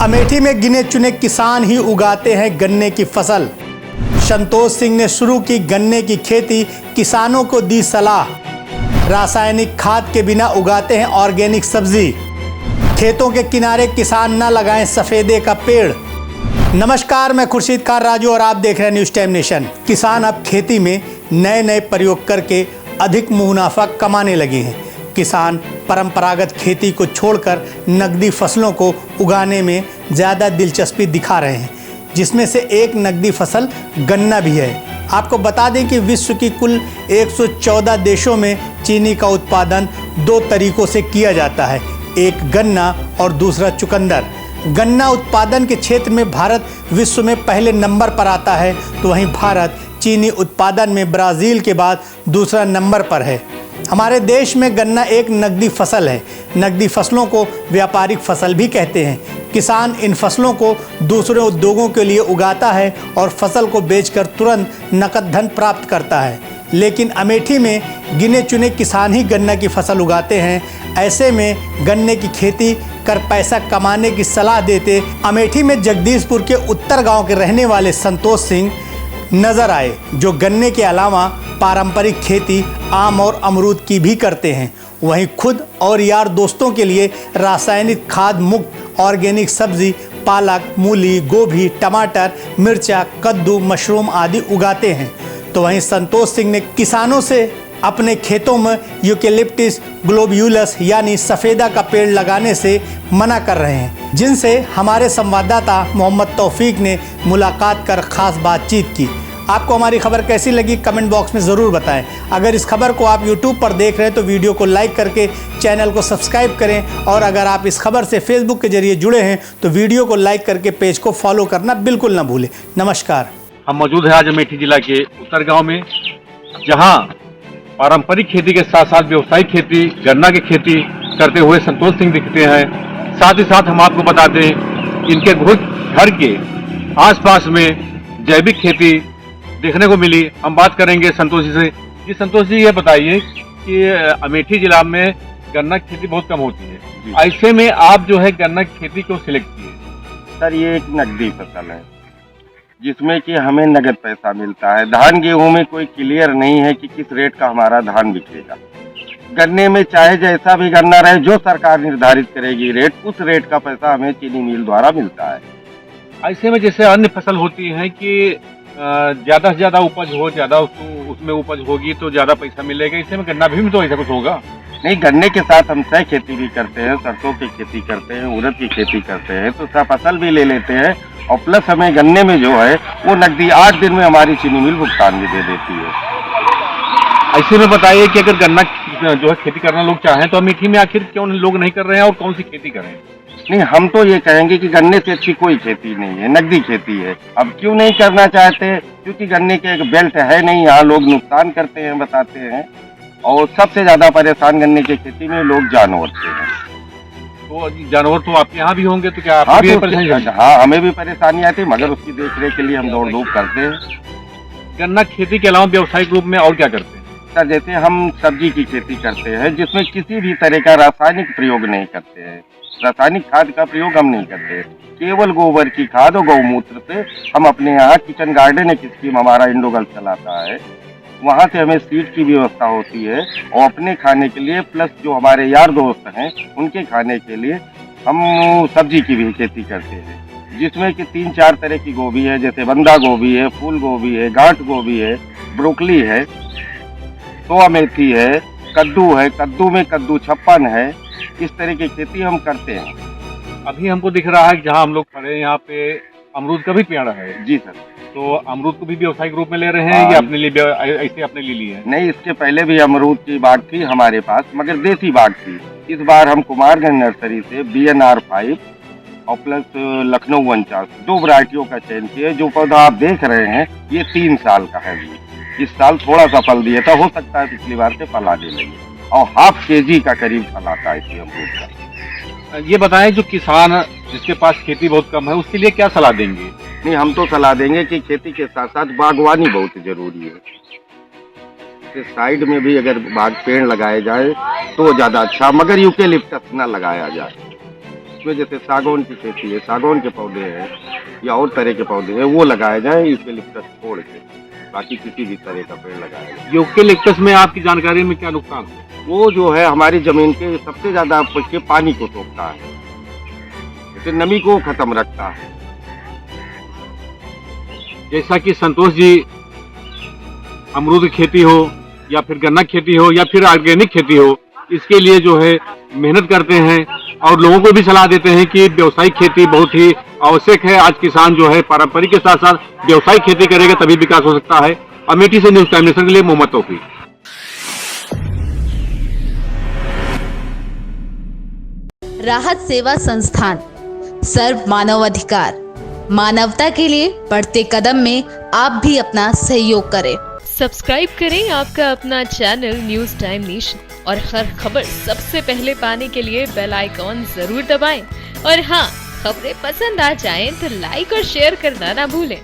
अमेठी में गिने चुने किसान ही उगाते हैं गन्ने की फसल। संतोष सिंह ने शुरू की गन्ने की खेती, किसानों को दी सलाह। रासायनिक खाद के बिना उगाते हैं ऑर्गेनिक सब्जी। खेतों के किनारे किसान न लगाएं सफेदे का पेड़। नमस्कार, मैं खुर्शीद खान राजू और आप देख रहे हैं न्यूज़ टाइम नेशन। किसान अब खेती में नए नए प्रयोग करके अधिक मुनाफा कमाने लगे हैं। किसान परंपरागत खेती को छोड़कर नकदी फसलों को उगाने में ज़्यादा दिलचस्पी दिखा रहे हैं, जिसमें से एक नकदी फसल गन्ना भी है। आपको बता दें कि विश्व की कुल 114 देशों में चीनी का उत्पादन दो तरीकों से किया जाता है, एक गन्ना और दूसरा चुकंदर। गन्ना उत्पादन के क्षेत्र में भारत विश्व में पहले नंबर पर आता है, तो वहीं भारत चीनी उत्पादन में ब्राज़ील के बाद दूसरा नंबर पर है। हमारे देश में गन्ना एक नकदी फसल है। नकदी फसलों को व्यापारिक फसल भी कहते हैं। किसान इन फसलों को दूसरे उद्योगों के लिए उगाता है और फसल को बेचकर तुरंत नकद धन प्राप्त करता है। लेकिन अमेठी में गिने चुने किसान ही गन्ना की फसल उगाते हैं। ऐसे में गन्ने की खेती कर पैसा कमाने की सलाह देते अमेठी में जगदीशपुर के उत्तर गांव के रहने वाले संतोष सिंह नजर आए, जो गन्ने के अलावा पारंपरिक खेती आम और अमरूद की भी करते हैं। वहीं खुद और यार दोस्तों के लिए रासायनिक खाद मुक्त ऑर्गेनिक सब्जी पालक, मूली, गोभी, टमाटर, मिर्चा, कद्दू, मशरूम आदि उगाते हैं। तो वहीं संतोष सिंह ने किसानों से अपने खेतों में यूकेलिप्टिस ग्लोब्यूलस यानी सफ़ेदा का पेड़ लगाने से मना कर रहे हैं, जिनसे हमारे संवाददाता मोहम्मद तौफीक ने मुलाकात कर खास बातचीत की। आपको हमारी खबर कैसी लगी कमेंट बॉक्स में ज़रूर बताएं। अगर इस खबर को आप YouTube पर देख रहे हैं तो वीडियो को लाइक करके चैनल को सब्सक्राइब करें, और अगर आप इस खबर से फेसबुक के जरिए जुड़े हैं तो वीडियो को लाइक करके पेज को फॉलो करना बिल्कुल ना भूलें। नमस्कार। हम मौजूद हैं आज अमेठी जिला के उत्तर गांव में, जहां पारंपरिक खेती के साथ साथ व्यावसायिक खेती गन्ना की खेती करते हुए संतोष सिंह दिखते हैं। साथ ही साथ हम आपको बता दें, इनके घर के आसपास में जैविक खेती देखने को मिली। हम बात करेंगे संतोष जी से। जी संतोष जी, ये बताइए कि अमेठी जिला में गन्ना की खेती बहुत कम होती है, ऐसे में आप जो है गन्ना की खेती क्यों सिलेक्ट किए? सर, ये एक नकदी फसल है जिसमें कि हमें नगद पैसा मिलता है। धान गेहूं में कोई क्लियर नहीं है कि किस रेट का हमारा धान बिकेगा। गन्ने में चाहे जैसा भी गन्ना रहे, जो सरकार निर्धारित करेगी रेट, उस रेट का पैसा हमें चीनी मिल द्वारा मिलता है। ऐसे में जैसे अन्य फसल होती है कि ज्यादा से ज्यादा उपज हो, ज्यादा उसमें उपज होगी तो ज्यादा पैसा मिलेगा, इससे में गन्ना भी तो ऐसा कुछ होगा? नहीं, गन्ने के साथ हम सह खेती भी करते हैं, सरसों की खेती करते हैं, उड़द की खेती करते हैं, तो सह फसल भी ले लेते हैं। और प्लस हमें गन्ने में जो है वो नकदी 8 दिन में हमारी चीनी मिल भुगतान भी दे देती है। ऐसे में बताइए कि अगर गन्ना जो है खेती करना लोग चाहें तो अमेठी में आखिर क्यों लोग नहीं कर रहे हैं और कौन सी खेती करें? नहीं, हम तो ये कहेंगे कि गन्ने से अच्छी कोई खेती नहीं है, नकदी खेती है। अब क्यों नहीं करना चाहते? क्योंकि गन्ने के एक बेल्ट है नहीं, यहाँ लोग नुकसान करते हैं, बताते हैं। और सबसे ज्यादा परेशान गन्ने की खेती में लोग जानवर से हैं। तो जानवर तो आपके यहाँ भी होंगे, तो क्या आप हाँ, भी तो परेशानी? हाँ, हमें भी परेशानी आती है, मगर उसकी देखरेख के लिए हम दौड़ धूप करते हैं। गन्ना खेती के अलावा व्यावसायिक रूप में और क्या करते हैं? सर, जैसे हम सब्जी की खेती करते हैं, जिसमें किसी भी तरह का रासायनिक प्रयोग नहीं करते हैं। रासायनिक खाद का प्रयोग हम नहीं करते, केवल गोबर की खाद और गौमूत्र से हम अपने यहाँ किचन गार्डन एक स्कीम हमारा इंडोगल चलाता है, वहाँ से हमें सीड की व्यवस्था होती है। और अपने खाने के लिए प्लस जो हमारे यार दोस्त हैं उनके खाने के लिए हम सब्जी की भी खेती करते हैं, जिसमें कि 3-4 तरह की गोभी है, जैसे बंदा गोभी है, फूल गोभी है, गांठ गोभी है, ब्रोकली है, सोया मेथी है, कद्दू है, कद्दू में कद्दू छप्पन है। इस तरह की खेती हम करते हैं। अभी हमको दिख रहा है कि जहाँ हम लोग खड़े हैं यहाँ पे अमरूद का भी पेड़ है। जी सर। तो अमरूद को भी व्यावसायिक रूप में ले रहे हैं या अपने लिए ऐसे अपने लिए लिए हैं? नहीं, इसके पहले भी अमरूद की बाग थी हमारे पास, मगर देसी बाग थी। इस बार हम कुमारगंज नर्सरी से BNR 5 और प्लस लखनऊ 49 दो वैरायटियों का चयन किया। जो पौधा आप देख रहे हैं ये 3 साल का है। इस साल थोड़ा सा फल दिया था, हो सकता है पिछली बार से फल आने लगे, और ½ kg का करीब फल आता है इसी अमरूद का। ये बताएं, जो किसान जिसके पास खेती बहुत कम है उसके लिए क्या सलाह देंगे? नहीं, हम तो सलाह देंगे कि खेती के साथ साथ बागवानी बहुत जरूरी है। साइड में भी अगर बाग पेड़ लगाए जाए तो ज्यादा अच्छा, मगर यूकेलिप्टस न लगाया जाए। इसमें जैसे सागौन की खेती है, सागौन के पौधे हैं या और तरह के पौधे हैं वो लगाए जाएं यूकेलिप्टस छोड़ के, बाकी किसी भी तरह का पेड़ लगाया जाए। यूकेलिप्टस में आपकी जानकारी में क्या नुकसान है? वो जो है हमारी जमीन के सबसे ज्यादा उसके पानी को सोखता है, जैसे नमी को खत्म रखता है। जैसा कि संतोष जी अमरूद की खेती हो या फिर गन्ना की खेती हो या फिर ऑर्गेनिक खेती हो, इसके लिए जो है मेहनत करते हैं और लोगों को भी सलाह देते हैं कि व्यावसायिक खेती बहुत ही आवश्यक है। आज किसान जो है पारंपरिक के साथ साथ व्यावसायिक खेती करेगा तभी विकास हो सकता है। अमेठी से न्यूज टाइम नेशन के लिए मोहम्मद तौफीक। राहत सेवा संस्थान, सर्व मानवाधिकार, मानवता के लिए बढ़ते कदम में आप भी अपना सहयोग करें। सब्सक्राइब करें आपका अपना चैनल न्यूज टाइम नेशन और हर खबर सबसे पहले पाने के लिए बेल आइकॉन जरूर दबाएं। और हाँ, खबरें पसंद आ जाएं तो लाइक और शेयर करना ना भूलें।